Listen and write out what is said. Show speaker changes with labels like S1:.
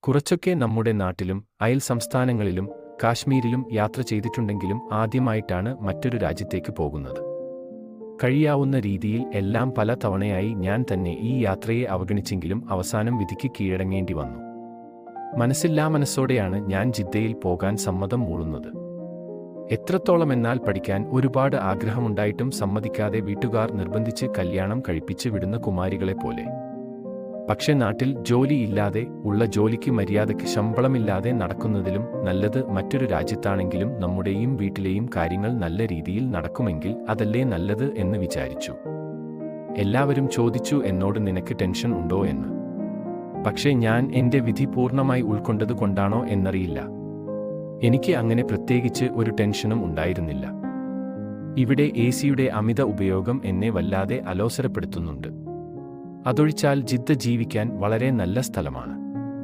S1: കുറച്ചൊക്കെ നമ്മുടെ നാട്ടിലും അയൽ സംസ്ഥാനങ്ങളിലും കാശ്മീരിലും യാത്ര ചെയ്തിട്ടുണ്ടെങ്കിലും ആദ്യമായിട്ടാണ് മറ്റൊരു രാജ്യത്തേക്ക് പോകുന്നത്. കഴിയാവുന്ന രീതിയിൽ എല്ലാം പല തവണയായി ഞാൻ തന്നെ ഈ യാത്രയെ അവഗണിച്ചെങ്കിലും അവസാനം വിധിക്ക് കീഴടങ്ങേണ്ടി വന്നു. മനസ്സില്ലാമനസ്സോടെയാണ് ഞാൻ ജിദ്ദയിൽ പോകാൻ സമ്മതം മൂളുന്നത്. എത്രത്തോളമെന്നാൽ പഠിക്കാൻ ഒരുപാട് ആഗ്രഹമുണ്ടായിട്ടും സമ്മതിക്കാതെ വീട്ടുകാർ നിർബന്ധിച്ച് കല്യാണം കഴിപ്പിച്ച് വിടുന്ന കുമാരികളെപ്പോലെ. പക്ഷെ നാട്ടിൽ ജോലിയില്ലാതെ ഉള്ള ജോലിക്ക് മര്യാദയ്ക്ക് ശമ്പളമില്ലാതെ നടക്കുന്നതിലും നല്ലത് മറ്റൊരു രാജ്യത്താണെങ്കിലും നമ്മുടെയും വീട്ടിലെയും കാര്യങ്ങൾ നല്ല രീതിയിൽ നടക്കുമെങ്കിൽ അതല്ലേ നല്ലത് എന്ന് വിചാരിച്ചു. എല്ലാവരും ചോദിച്ചു എന്നോട് നിനക്ക് ടെൻഷൻ ഉണ്ടോ എന്ന്. പക്ഷേ ഞാൻ എൻ്റെ വിധി പൂർണ്ണമായി ഉൾക്കൊണ്ടത് കൊണ്ടാണോ എന്നറിയില്ല. എനിക്ക് അങ്ങനെ പ്രത്യേകിച്ച് ഒരു ടെൻഷനും ഉണ്ടായിരുന്നില്ല. ഇവിടെ AC-യുടെ അമിത ഉപയോഗം എന്നെ വല്ലാതെ അലോസരപ്പെടുത്തുന്നുണ്ട്. അതൊഴിച്ചാൽ ജിദ്ദ ജീവിക്കാൻ വളരെ നല്ല സ്ഥലമാണ്.